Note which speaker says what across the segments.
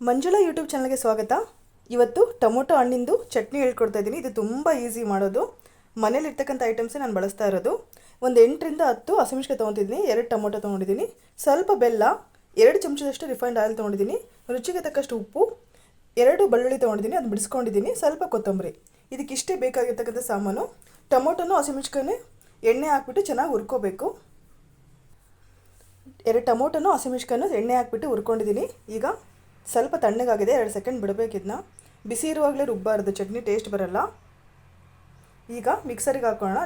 Speaker 1: Manjula YouTube ಚಾನಲ್ಗೆ ಸ್ವಾಗತ. ಇವತ್ತು ಟೊಮೊಟೊ ಹಣ್ಣಿಂದು ಚಟ್ನಿ ಹೇಳ್ಕೊಡ್ತಾ ಇದ್ದೀನಿ. ಇದು ತುಂಬ ಈಸಿ ಮಾಡೋದು. ಮನೇಲಿರ್ತಕ್ಕಂಥ ಐಟಮ್ಸೇ ನಾನು ಬಳಸ್ತಾ ಇರೋದು. ಒಂದು 8ರಿಂದ 10 ಹಸಿಮೆಣಸಿನಕಾಯಿ ತೊಗೊತಿದ್ದೀನಿ, 2 ಟೊಮೊಟೊ ತೊಗೊಂಡಿದ್ದೀನಿ, ಸ್ವಲ್ಪ ಬೆಲ್ಲ, 2 ಚಮಚದಷ್ಟು ರಿಫೈಂಡ್ ಆಯಿಲ್ ತೊಗೊಂಡಿದ್ದೀನಿ, ರುಚಿಗೆ ತಕ್ಕಷ್ಟು ಉಪ್ಪು, 2 ಬೆಳ್ಳುಳ್ಳಿ ತೊಗೊಂಡಿದ್ದೀನಿ, ಅದು ಬಿಡಿಸ್ಕೊಂಡಿದ್ದೀನಿ, ಸ್ವಲ್ಪ ಕೊತ್ತಂಬರಿ. ಇದಕ್ಕಿಷ್ಟೇ ಬೇಕಾಗಿರ್ತಕ್ಕಂಥ ಸಾಮಾನು. ಟೊಮೊಟೊನೂ ಹಸಿಮೆಣಸಿನಕಾಯಿನೇ ಎಣ್ಣೆ ಹಾಕ್ಬಿಟ್ಟು ಚೆನ್ನಾಗಿ ಹುರ್ಕೋಬೇಕು. 2 ಟೊಮೊಟೊನೂ ಹಸಿಮೆಣಸಿನಕಾಯಿನೂ ಎಣ್ಣೆ ಹಾಕ್ಬಿಟ್ಟು ಹುರ್ಕೊಂಡಿದ್ದೀನಿ. ಈಗ ಸ್ವಲ್ಪ ತಣ್ಣಗಾಗಿದೆ, 2 ಸೆಕೆಂಡ್ ಬಿಡಬೇಕಿದ್ನ. ಬಿಸಿ ಇರುವಾಗಲೇ ರುಬ್ಬಾರ್ದು, ಚಟ್ನಿ ಟೇಸ್ಟ್ ಬರಲ್ಲ. ಈಗ ಮಿಕ್ಸರಿಗೆ ಹಾಕೋಣ.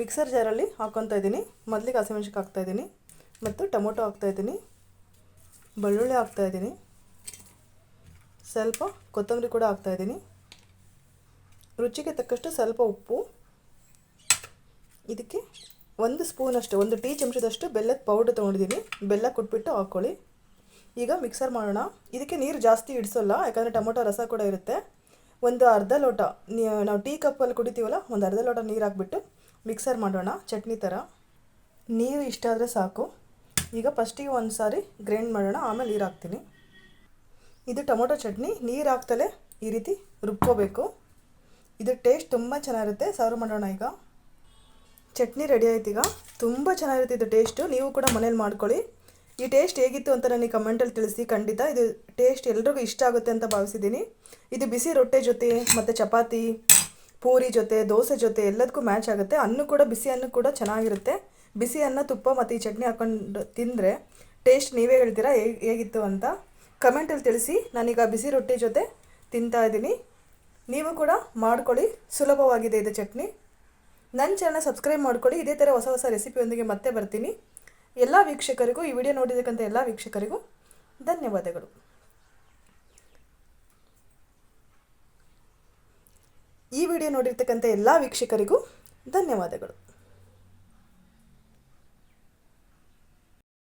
Speaker 1: ಮಿಕ್ಸರ್ ಜಾರಲ್ಲಿ ಹಾಕ್ಕೊತಾ ಇದ್ದೀನಿ. ಮೊದಲಿಗೆ ಹಸಿಮೆಣಸಿನಕಾಯಿ ಹಾಕ್ತಾಯಿದ್ದೀನಿ, ಮತ್ತು ಟೊಮೊಟೊ ಹಾಕ್ತಾಯಿದ್ದೀನಿ, ಬೆಳ್ಳುಳ್ಳಿ ಹಾಕ್ತಾಯಿದ್ದೀನಿ, ಸ್ವಲ್ಪ ಕೊತ್ತಂಬರಿ ಕೂಡ ಹಾಕ್ತಾಯಿದ್ದೀನಿ, ರುಚಿಗೆ ತಕ್ಕಷ್ಟು ಸ್ವಲ್ಪ ಉಪ್ಪು. ಇದಕ್ಕೆ 1 ಸ್ಪೂನಷ್ಟು, 1 ಟೀ ಚಮಚದಷ್ಟು ಬೆಲ್ಲದ ಪೌಡ್ರ್ ತೊಗೊಂಡಿದ್ದೀನಿ. ಬೆಲ್ಲ ಕುಟ್ಬಿಟ್ಟು ಹಾಕ್ಕೊಳ್ಳಿ. ಈಗ ಮಿಕ್ಸರ್ ಮಾಡೋಣ. ಇದಕ್ಕೆ ನೀರು ಜಾಸ್ತಿ ಇಡಿಸೋಲ್ಲ, ಯಾಕಂದರೆ ಟೊಮೊಟೊ ರಸ ಕೂಡ ಇರುತ್ತೆ. ಒಂದು ಅರ್ಧ ಲೋಟ, ನಾವು ಟೀ ಕಪ್ಪಲ್ಲಿ ಕುಡಿತೀವಲ್ಲ, ಒಂದು ಅರ್ಧ ಲೋಟ ನೀರು ಹಾಕ್ಬಿಟ್ಟು ಮಿಕ್ಸರ್ ಮಾಡೋಣ. ಚಟ್ನಿ ಥರ ನೀರು ಇಷ್ಟ ಆದರೆ ಸಾಕು. ಈಗ ಫಸ್ಟಿಗೆ ಒಂದು ಸಾರಿ ಗ್ರೈಂಡ್ ಮಾಡೋಣ, ಆಮೇಲೆ ನೀರು ಹಾಕ್ತೀನಿ. ಇದು ಟೊಮೊಟೊ ಚಟ್ನಿ. ನೀರು ಹಾಕ್ತಲೇ ಈ ರೀತಿ ರುಬ್ಕೋಬೇಕು. ಇದು ಟೇಸ್ಟ್ ತುಂಬ ಚೆನ್ನಾಗಿರುತ್ತೆ. ಸರ್ವ್ ಮಾಡೋಣ. ಈಗ ಚಟ್ನಿ ರೆಡಿ ಆಯ್ತು. ಈಗ ತುಂಬ ಚೆನ್ನಾಗಿರುತ್ತೆ ಇದು ಟೇಸ್ಟು. ನೀವು ಕೂಡ ಮನೇಲಿ ಮಾಡ್ಕೊಳ್ಳಿ. ಈ ಟೇಸ್ಟ್ ಹೇಗಿತ್ತು ಅಂತ ನನಗೆ ಕಮೆಂಟಲ್ಲಿ ತಿಳಿಸಿ. ಖಂಡಿತ ಇದು ಟೇಸ್ಟ್ ಎಲ್ರಿಗೂ ಇಷ್ಟ ಆಗುತ್ತೆ ಅಂತ ಭಾವಿಸಿದ್ದೀನಿ. ಇದು ಬಿಸಿ ರೊಟ್ಟೆ ಜೊತೆ ಮತ್ತು ಚಪಾತಿ, ಪೂರಿ ಜೊತೆ, ದೋಸೆ ಜೊತೆ ಎಲ್ಲದಕ್ಕೂ ಮ್ಯಾಚ್ ಆಗುತ್ತೆ. ಅನ್ನ ಕೂಡ, ಬಿಸಿ ಅನ್ನ ಕೂಡ ಚೆನ್ನಾಗಿರುತ್ತೆ. ಬಿಸಿ ಅನ್ನ, ತುಪ್ಪ ಮತ್ತು ಈ ಚಟ್ನಿ ಹಾಕ್ಕೊಂಡು ತಿಂದರೆ ಟೇಸ್ಟ್ ನೀವೇ ಹೇಳ್ತೀರಾ ಹೇಗಿತ್ತು ಅಂತ. ಕಮೆಂಟಲ್ಲಿ ತಿಳಿಸಿ. ನಾನೀಗ ಬಿಸಿ ರೊಟ್ಟಿ ಜೊತೆ ತಿಂತಾಯಿದ್ದೀನಿ. ನೀವು ಕೂಡ ಮಾಡ್ಕೊಳ್ಳಿ, ಸುಲಭವಾಗಿದೆ ಇದು ಚಟ್ನಿ. ನನ್ನ ಚಾನಲ್ ಸಬ್ಸ್ಕ್ರೈಬ್ ಮಾಡ್ಕೊಳ್ಳಿ. ಇದೇ ಥರ ಹೊಸ ಹೊಸ ರೆಸಿಪಿಯೊಂದಿಗೆ ಮತ್ತೆ ಬರ್ತೀನಿ. ಎಲ್ಲ ವೀಕ್ಷಕರಿಗೂ, ಈ ವಿಡಿಯೋ ನೋಡಿದ್ದಕ್ಕಂಥ ಎಲ್ಲ ವೀಕ್ಷಕರಿಗೂ ಧನ್ಯವಾದಗಳು. ಈ ವಿಡಿಯೋ ನೋಡಿರ್ತಕ್ಕಂಥ ಎಲ್ಲ ವೀಕ್ಷಕರಿಗೂ ಧನ್ಯವಾದಗಳು.